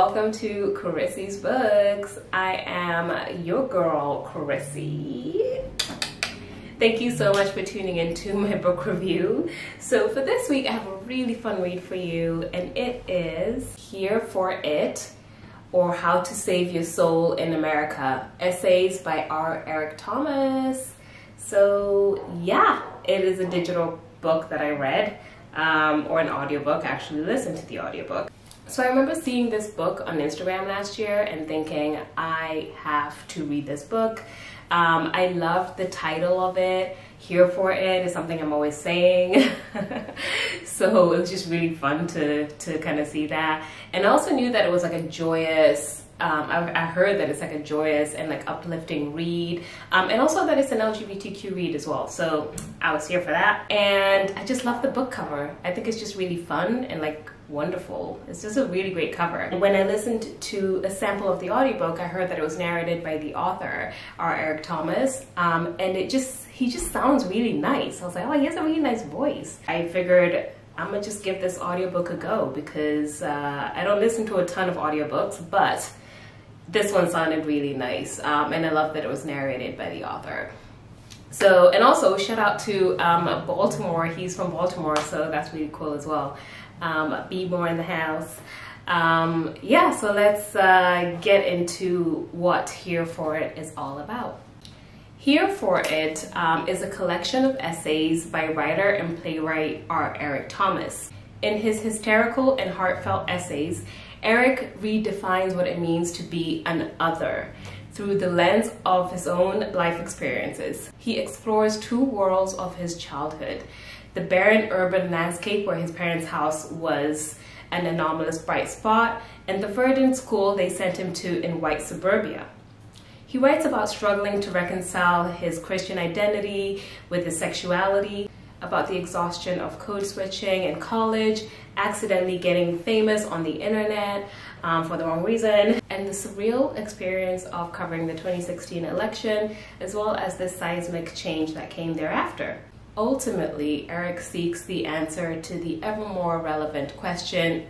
welcome to Chrissy's Books. I am your girl, Chrissy. Thank you so much for tuning into my book review. So for this week, I have a really fun read for you, and it is Here for It, or How to Save Your Soul in America, essays by R. Eric Thomas. So yeah, it is a digital book that I read, or an audiobook. I actually listened to the audiobook. So I remember seeing this book on Instagram last year and thinking, I have to read this book. I loved the title of it. Here for It is something I'm always saying. So it was just really fun to kind of see that. And I also knew that it was like a joyous, I heard that it's like a joyous and like uplifting read. And also that it's an LGBTQ read as well. So I was here for that. And I just love the book cover. I think it's just really fun and like wonderful. It's just a really great cover. And when I listened to a sample of the audiobook, I heard that it was narrated by the author, R. Eric Thomas. And he just sounds really nice. I was like, oh, he has a really nice voice. I figured I'm gonna just give this audiobook a go because I don't listen to a ton of audiobooks, but this one sounded really nice. And I love that it was narrated by the author. So, and also shout out to Baltimore. He's from Baltimore, so that's really cool as well. Be more in the house. Yeah, so let's get into what Here for It is all about. Here for It is a collection of essays by writer and playwright R. Eric Thomas. In his hysterical and heartfelt essays, Eric redefines what it means to be an other through the lens of his own life experiences. He explores two worlds of his childhood: the barren urban landscape where his parents' house was an anomalous bright spot, and the verdant school they sent him to in white suburbia. He writes about struggling to reconcile his Christian identity with his sexuality, about the exhaustion of code switching in college, accidentally getting famous on the internet for the wrong reason, and the surreal experience of covering the 2016 election, as well as the seismic change that came thereafter. Ultimately, Eric seeks the answer to the ever more relevant question,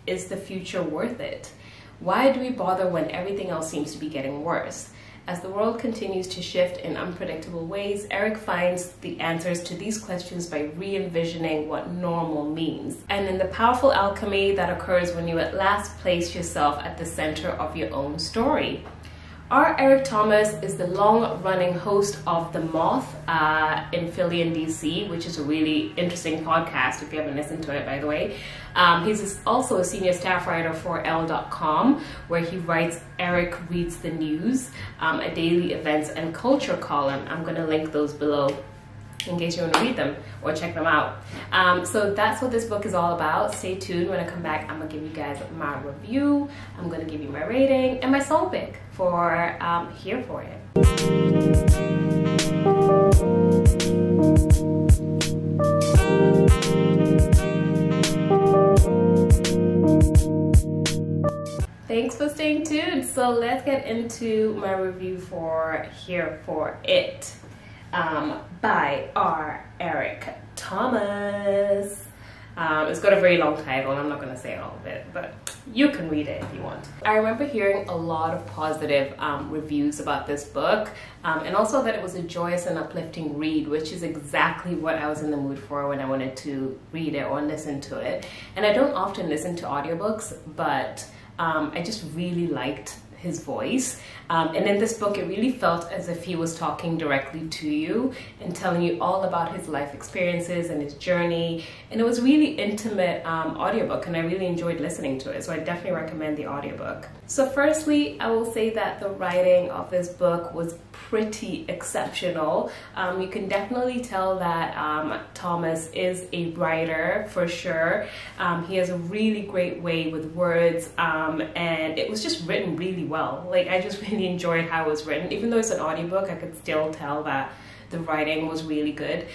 is the future worth it? Why do we bother when everything else seems to be getting worse? As the world continues to shift in unpredictable ways, Eric finds the answers to these questions by re-envisioning what normal means, and in the powerful alchemy that occurs when you at last place yourself at the center of your own story. R. Eric Thomas is the long-running host of The Moth in Philly and DC, which is a really interesting podcast if you haven't listened to it, by the way. He's also a senior staff writer for Elle.com, where he writes Eric Reads the News, a daily events and culture column. I'm going to link those below in case you want to read them or check them out. So that's what this book is all about. Stay tuned. When I come back, I'm going to give you guys my review. I'm going to give you my rating and my soul pick for Here for It. Thanks for staying tuned. So let's get into my review for Here for It. By R. Eric Thomas. It's got a very long title and I'm not going to say all of it, but you can read it if you want. I remember hearing a lot of positive reviews about this book, and also that it was a joyous and uplifting read, which is exactly what I was in the mood for when I wanted to read it or listen to it. And I don't often listen to audiobooks, but I just really liked his voice. And in this book, it really felt as if he was talking directly to you and telling you all about his life experiences and his journey. And it was a really intimate audiobook, and I really enjoyed listening to it. So I definitely recommend the audiobook. So firstly, I will say that the writing of this book was pretty exceptional. You can definitely tell that Thomas is a writer for sure. He has a really great way with words, and it was just written really well. Like, I just really enjoyed how it was written. Even though it's an audiobook, I could still tell that the writing was really good.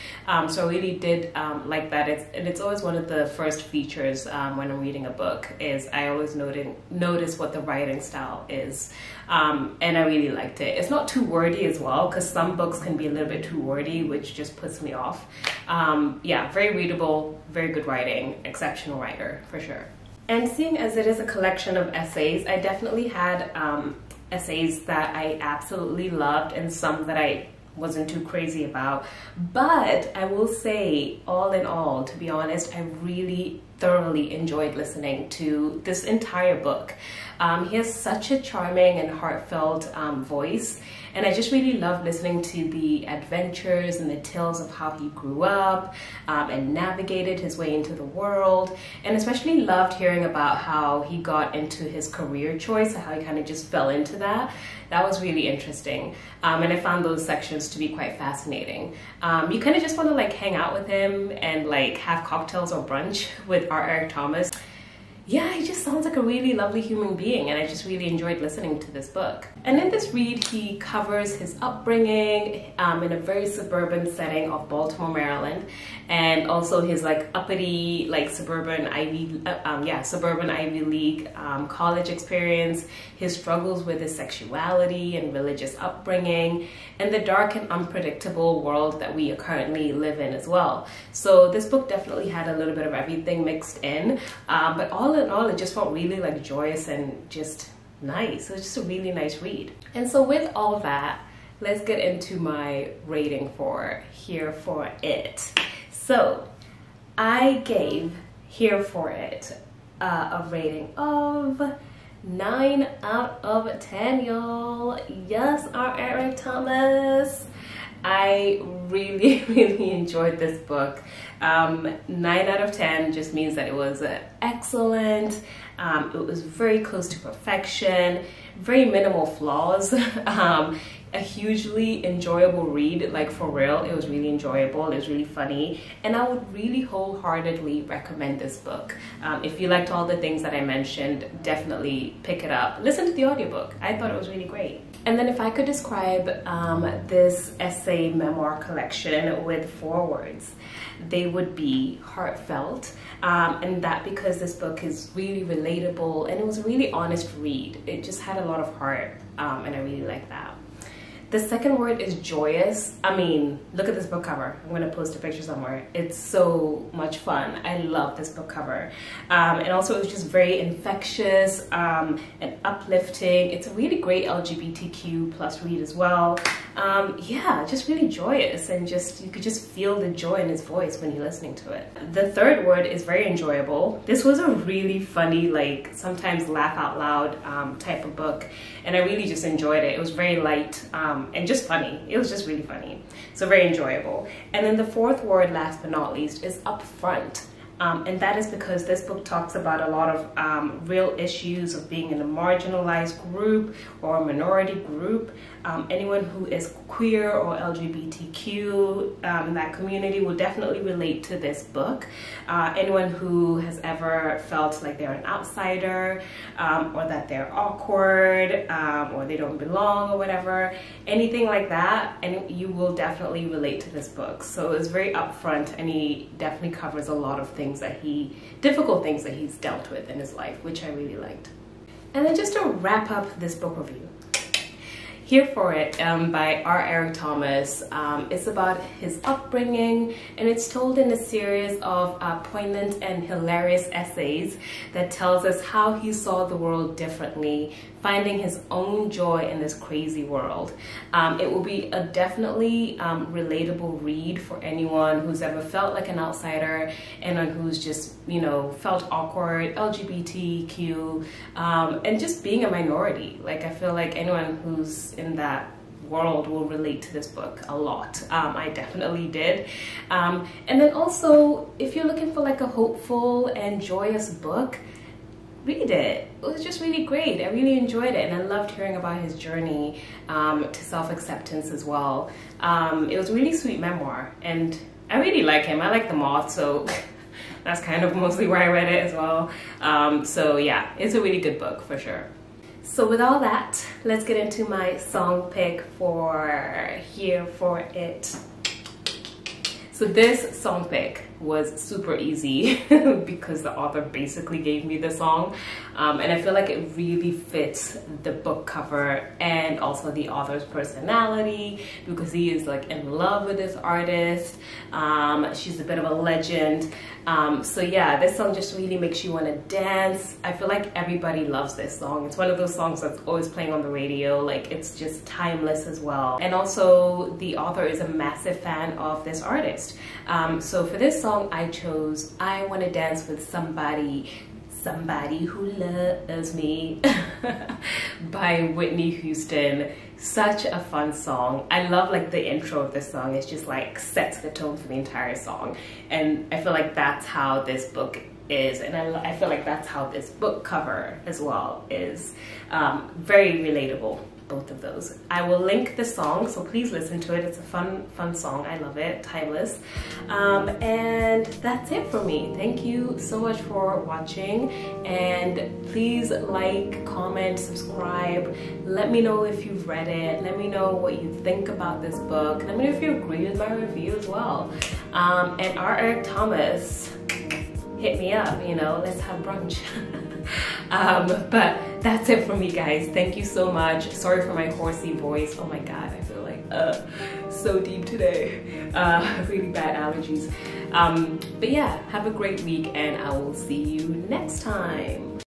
So I really did like that. It's always one of the first features when I'm reading a book, is I always notice what the writing style is. And I really liked it. It's not too wordy as well, because some books can be a little bit too wordy, which just puts me off. Yeah, very readable, very good writing, exceptional writer for sure. And seeing as it is a collection of essays, I definitely had essays that I absolutely loved and some that I wasn't too crazy about. But I will say, all in all, to be honest, I really thoroughly enjoyed listening to this entire book. He has such a charming and heartfelt voice, and I just really loved listening to the adventures and the tales of how he grew up and navigated his way into the world, and especially loved hearing about how he got into his career choice, how he kind of just fell into that. That was really interesting, and I found those sections to be quite fascinating. You kind of just want to like hang out with him and like have cocktails or brunch with R. Eric Thomas. Yeah, he just sounds like a really lovely human being, and I just really enjoyed listening to this book. And in this read, he covers his upbringing in a very suburban setting of Baltimore, Maryland, and also his like uppity, like suburban Ivy League college experience, his struggles with his sexuality and religious upbringing, and the dark and unpredictable world that we currently live in as well. So this book definitely had a little bit of everything mixed in, but all in all, it just felt really like joyous and just nice. It was just a really nice read. And so with all that, let's get into my rating for Here for It. So I gave Here for It a rating of 9 out of 10, y'all. Yes, R. Eric Thomas. I really, really enjoyed this book. 9 out of 10 just means that it was excellent. It was very close to perfection, very minimal flaws. A hugely enjoyable read, like for real. It was really enjoyable, it was really funny, and I would really wholeheartedly recommend this book. If you liked all the things that I mentioned, definitely pick it up. Listen to the audiobook. I thought it was really great. And then if I could describe this essay memoir collection with 4 words, they would be heartfelt, and that because this book is really relatable and it was a really honest read. It just had a lot of heart, and I really like that. The second word is joyous. I mean, look at this book cover. I'm gonna post a picture somewhere. It's so much fun. I love this book cover. And also it was just very infectious and uplifting. It's a really great LGBTQ plus read as well. Yeah, just really joyous, and just you could just feel the joy in his voice when you're listening to it. The third word is very enjoyable. This was a really funny, like sometimes laugh out loud type of book, and I really just enjoyed it. It was very light and just funny. It was just really funny. So very enjoyable. And then the fourth word, last but not least, is upfront. And that is because this book talks about a lot of real issues of being in a marginalized group or a minority group. Anyone who is queer or LGBTQ in that community will definitely relate to this book. Anyone who has ever felt like they're an outsider or that they're awkward or they don't belong or whatever, anything like that, and you will definitely relate to this book. So it's very upfront, and he definitely covers a lot of things difficult things that he's dealt with in his life, which I really liked. And then just to wrap up this book review, Here for It by R. Eric Thomas. It's about his upbringing, and it's told in a series of poignant and hilarious essays that tells us how he saw the world differently, finding his own joy in this crazy world. It will be a definitely relatable read for anyone who's ever felt like an outsider, anyone who's just, you know, felt awkward, LGBTQ, and just being a minority. Like, I feel like anyone who's in that world will relate to this book a lot. I definitely did. And then also, if you're looking for like a hopeful and joyous book, read it. It was just really great. I really enjoyed it, and I loved hearing about his journey to self-acceptance as well. It was a really sweet memoir, and I really like him. I like the Moth, so that's kind of mostly where I read it as well. So yeah, it's a really good book for sure. So with all that, let's get into my song pick for Here for It. So this song pick was super easy because the author basically gave me the song, and I feel like it really fits the book cover and also the author's personality, because he is like in love with this artist. She's a bit of a legend. So yeah, this song just really makes you want to dance. I feel like everybody loves this song. It's one of those songs that's always playing on the radio. Like, it's just timeless as well. And also the author is a massive fan of this artist. So for this song, I chose I Want to Dance with Somebody Who Loves Me by Whitney Houston. Such a fun song. I love like the intro of this song. It's just like sets the tone for the entire song, and I feel like that's how this book is, and I feel like that's how this book cover as well is. Very relatable, both of those. I will link the song, so please listen to it. It's a fun song. I love it. Timeless. And that's it for me. Thank you so much for watching, and please like, comment, subscribe. Let me know if you've read it. Let me know what you think about this book. Let me know if you agree with my review as well. And R. Eric Thomas, hit me up, you know, let's have brunch. But that's it for me, guys. Thank you so much. Sorry for my horsey voice. Oh my god, I feel like so deep today. Really bad allergies. But yeah, have a great week, and I will see you next time.